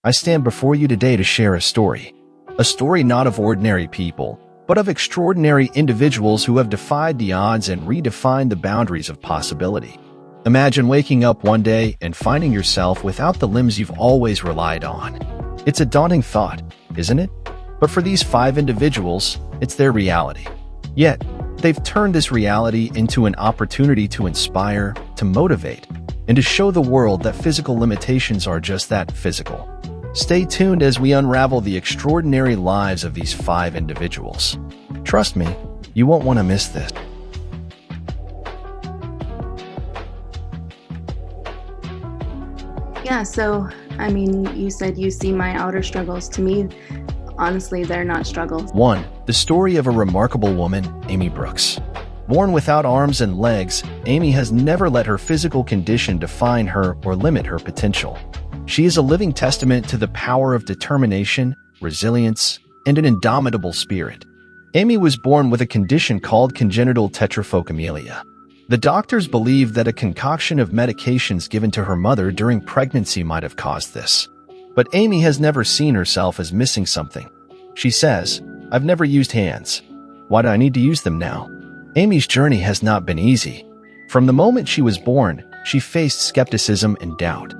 I stand before you today to share a story not of ordinary people, but of extraordinary individuals who have defied the odds and redefined the boundaries of possibility. Imagine waking up one day and finding yourself without the limbs you've always relied on. It's a daunting thought, isn't it? But for these 5 individuals, it's their reality. Yet, they've turned this reality into an opportunity to inspire, to motivate, and to show the world that physical limitations are just that, physical. Stay tuned as we unravel the extraordinary lives of these 5 individuals. Trust me, you won't want to miss this. Yeah, so, you said you see my outer struggles. To me, honestly, they're not struggles. 1. The story of a remarkable woman, Amy Brooks. Born without arms and legs, Amy has never let her physical condition define her or limit her potential. She is a living testament to the power of determination, resilience, and an indomitable spirit. Amy was born with a condition called congenital tetraphocamelia. The doctors believed that a concoction of medications given to her mother during pregnancy might have caused this. But Amy has never seen herself as missing something. She says, "I've never used hands. Why do I need to use them now?" Amy's journey has not been easy. From the moment she was born, she faced skepticism and doubt.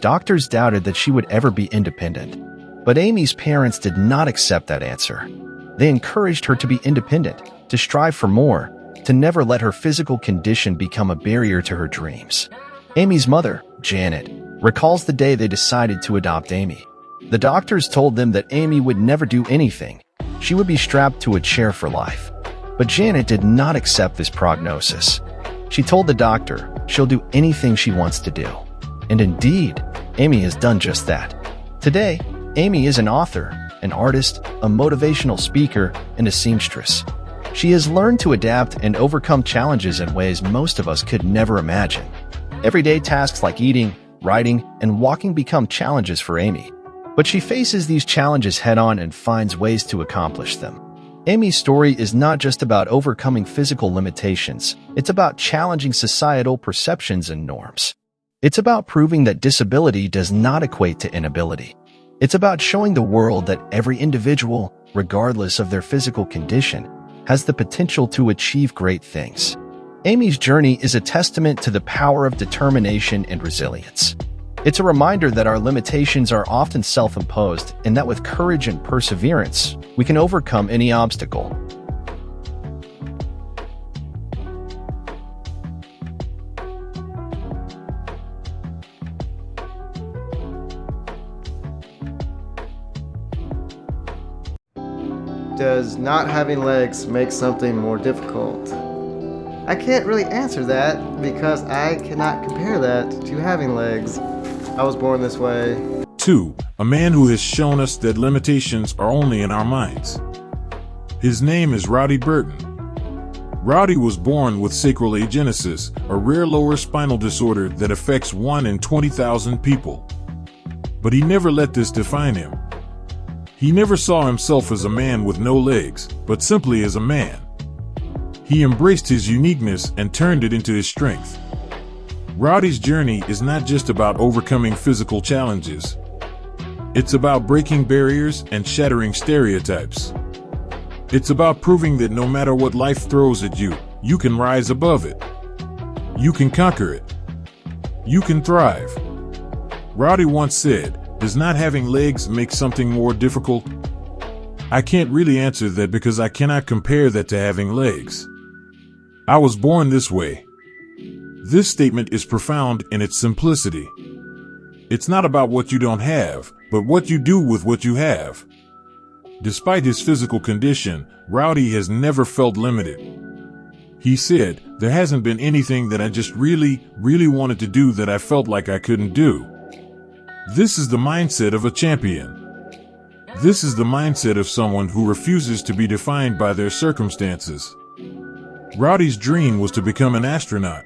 Doctors doubted that she would ever be independent. But Amy's parents did not accept that answer. They encouraged her to be independent, to strive for more, to never let her physical condition become a barrier to her dreams. Amy's mother, Janet, recalls the day they decided to adopt Amy. The doctors told them that Amy would never do anything. She would be strapped to a chair for life. But Janet did not accept this prognosis. She told the doctor she'll do anything she wants to do. And indeed, Amy has done just that. Today, Amy is an author, an artist, a motivational speaker, and a seamstress. She has learned to adapt and overcome challenges in ways most of us could never imagine. Everyday tasks like eating, writing, and walking become challenges for Amy. But she faces these challenges head-on and finds ways to accomplish them. Amy's story is not just about overcoming physical limitations, it's about challenging societal perceptions and norms. It's about proving that disability does not equate to inability. It's about showing the world that every individual, regardless of their physical condition, has the potential to achieve great things. Amy's journey is a testament to the power of determination and resilience. It's a reminder that our limitations are often self-imposed and that with courage and perseverance, we can overcome any obstacle. Does not having legs make something more difficult? I can't really answer that because I cannot compare that to having legs. I was born this way. 2. A man who has shown us that limitations are only in our minds. His name is Rowdy Burton. Rowdy was born with sacral agenesis, a rare lower spinal disorder that affects 1 in 20,000 people. But he never let this define him. He never saw himself as a man with no legs, but simply as a man. He embraced his uniqueness and turned it into his strength. Rowdy's journey is not just about overcoming physical challenges. It's about breaking barriers and shattering stereotypes. It's about proving that no matter what life throws at you, you can rise above it. You can conquer it. You can thrive. Rowdy once said, "Does not having legs make something more difficult?" I can't really answer that because I cannot compare that to having legs. I was born this way. This statement is profound in its simplicity. It's not about what you don't have, but what you do with what you have. Despite his physical condition, Rowdy has never felt limited. He said, "There hasn't been anything that I just really wanted to do that I felt like I couldn't do." This is the mindset of a champion. This is the mindset of someone who refuses to be defined by their circumstances. Rowdy's dream was to become an astronaut.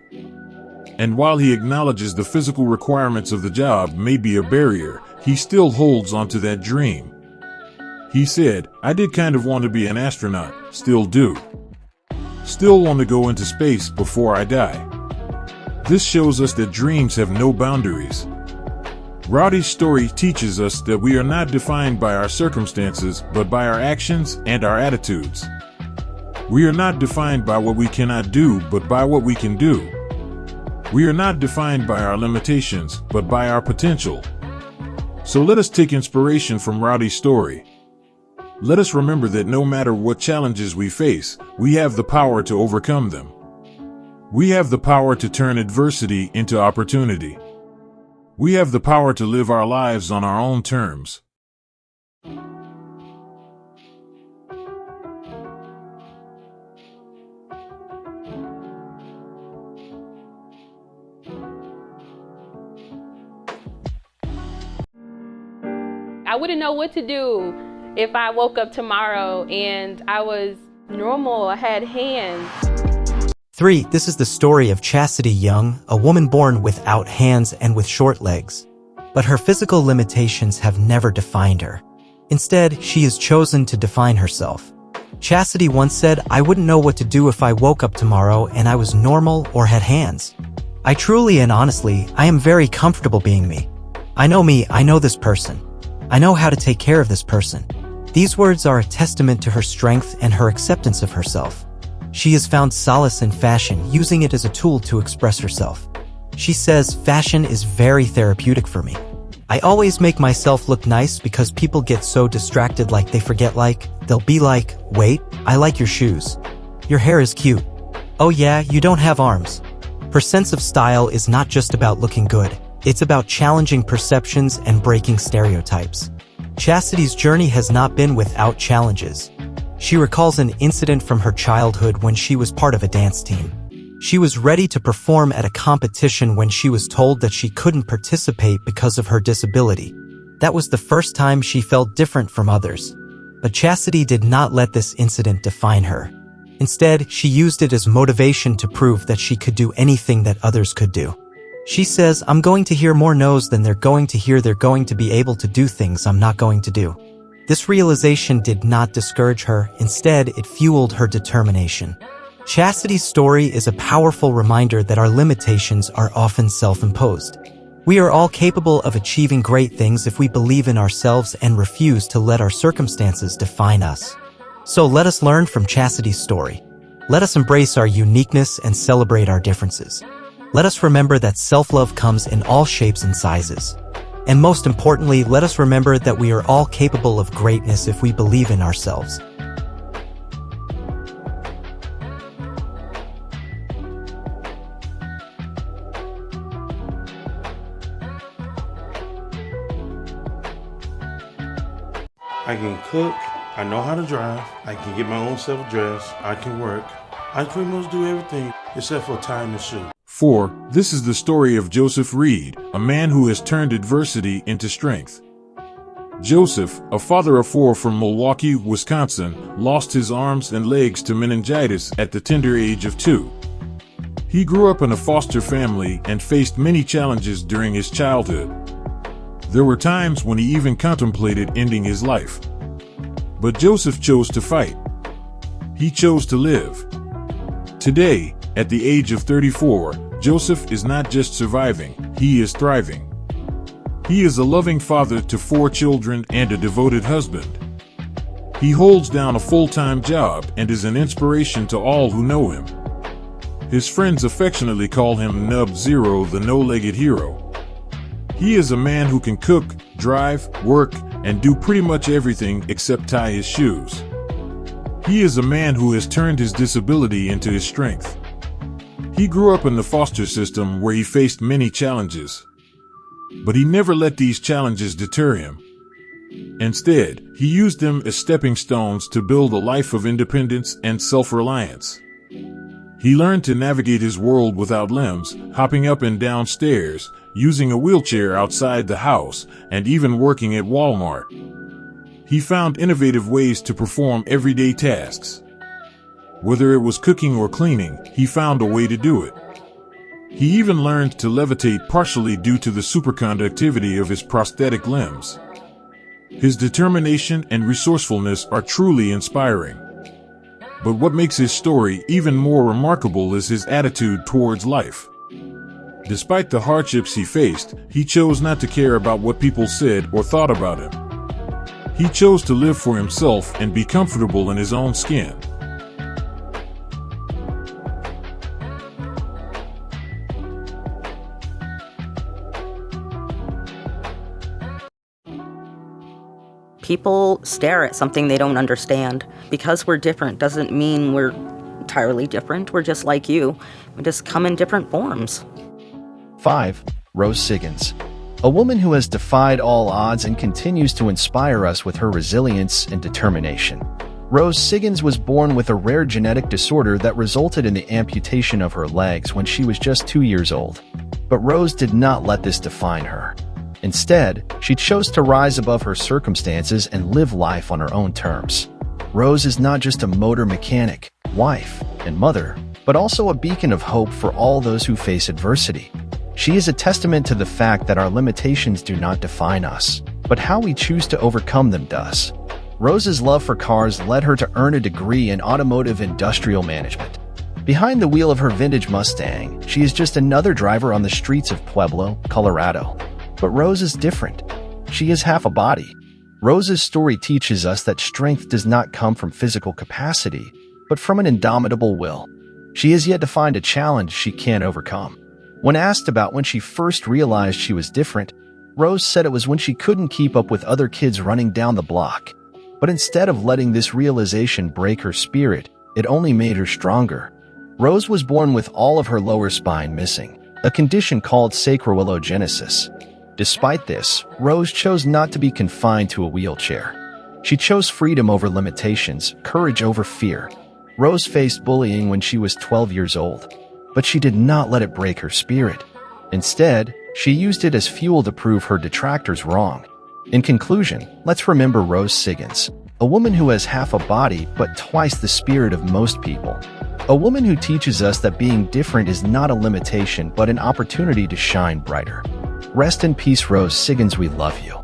And while he acknowledges the physical requirements of the job may be a barrier, he still holds onto that dream. He said, "I did kind of want to be an astronaut, still do. Still want to go into space before I die." This shows us that dreams have no boundaries. Rowdy's story teaches us that we are not defined by our circumstances, but by our actions and our attitudes. We are not defined by what we cannot do, but by what we can do. We are not defined by our limitations, but by our potential. So let us take inspiration from Rowdy's story. Let us remember that no matter what challenges we face, we have the power to overcome them. We have the power to turn adversity into opportunity. We have the power to live our lives on our own terms. I wouldn't know what to do if I woke up tomorrow and I was normal, I had hands. 3. This is the story of Chastity Young, a woman born without hands and with short legs. But her physical limitations have never defined her. Instead, she has chosen to define herself. Chastity once said, "I wouldn't know what to do if I woke up tomorrow and I was normal or had hands. I truly and honestly, I am very comfortable being me. I know this person. I know how to take care of this person." These words are a testament to her strength and her acceptance of herself. She has found solace in fashion, using it as a tool to express herself. She says, "Fashion is very therapeutic for me. I always make myself look nice because people get so distracted like they forget they'll be like, wait, I like your shoes. Your hair is cute. Oh yeah, you don't have arms." Her sense of style is not just about looking good. It's about challenging perceptions and breaking stereotypes. Chastity's journey has not been without challenges. She recalls an incident from her childhood when she was part of a dance team. She was ready to perform at a competition when she was told that she couldn't participate because of her disability. That was the first time she felt different from others. But Chastity did not let this incident define her. Instead, she used it as motivation to prove that she could do anything that others could do. She says, "I'm going to hear more no's than they're going to hear. They're going to be able to do things I'm not going to do." This realization did not discourage her. Instead, it fueled her determination. Chastity's story is a powerful reminder that our limitations are often self-imposed. We are all capable of achieving great things if we believe in ourselves and refuse to let our circumstances define us. So let us learn from Chastity's story. Let us embrace our uniqueness and celebrate our differences. Let us remember that self-love comes in all shapes and sizes. And most importantly, let us remember that we are all capable of greatness if we believe in ourselves. I can cook, I know how to drive, I can get my own self dressed, I can work. I pretty much do everything except for tying the shoe. 4. This is the story of Joseph Reed, a man who has turned adversity into strength. Joseph, a father of 4 from Milwaukee, Wisconsin, lost his arms and legs to meningitis at the tender age of 2. He grew up in a foster family and faced many challenges during his childhood. There were times when he even contemplated ending his life. But Joseph chose to fight. He chose to live. Today, at the age of 34, Joseph is not just surviving, he is thriving. He is a loving father to 4 children and a devoted husband. He holds down a full-time job and is an inspiration to all who know him. His friends affectionately call him Nub Zero, the no-legged hero. He is a man who can cook, drive, work, and do pretty much everything except tie his shoes. He is a man who has turned his disability into his strength. He grew up in the foster system where he faced many challenges. But he never let these challenges deter him. Instead, he used them as stepping stones to build a life of independence and self-reliance. He learned to navigate his world without limbs, hopping up and down stairs, using a wheelchair outside the house, and even working at Walmart. He found innovative ways to perform everyday tasks. Whether it was cooking or cleaning, he found a way to do it. He even learned to levitate partially due to the superconductivity of his prosthetic limbs. His determination and resourcefulness are truly inspiring. But what makes his story even more remarkable is his attitude towards life. Despite the hardships he faced, he chose not to care about what people said or thought about him. He chose to live for himself and be comfortable in his own skin. People stare at something they don't understand. Because we're different doesn't mean we're entirely different. We're just like you. We just come in different forms. 5. Rose Siggins. A woman who has defied all odds and continues to inspire us with her resilience and determination. Rose Siggins was born with a rare genetic disorder that resulted in the amputation of her legs when she was just 2 years old. But Rose did not let this define her. Instead, she chose to rise above her circumstances and live life on her own terms. Rose is not just a motor mechanic, wife, and mother, but also a beacon of hope for all those who face adversity. She is a testament to the fact that our limitations do not define us, but how we choose to overcome them does. Rose's love for cars led her to earn a degree in automotive industrial management. Behind the wheel of her vintage Mustang, she is just another driver on the streets of Pueblo, Colorado. But Rose is different. She is half a body. Rose's story teaches us that strength does not come from physical capacity, but from an indomitable will. She has yet to find a challenge she can't overcome. When asked about when she first realized she was different, Rose said it was when she couldn't keep up with other kids running down the block. But instead of letting this realization break her spirit, it only made her stronger. Rose was born with all of her lower spine missing, a condition called sacroiliogenesis. Despite this, Rose chose not to be confined to a wheelchair. She chose freedom over limitations, courage over fear. Rose faced bullying when she was 12 years old, but she did not let it break her spirit. Instead, she used it as fuel to prove her detractors wrong. In conclusion, let's remember Rose Siggins, a woman who has half a body but twice the spirit of most people. A woman who teaches us that being different is not a limitation but an opportunity to shine brighter. Rest in peace, Rose Siggins, we love you.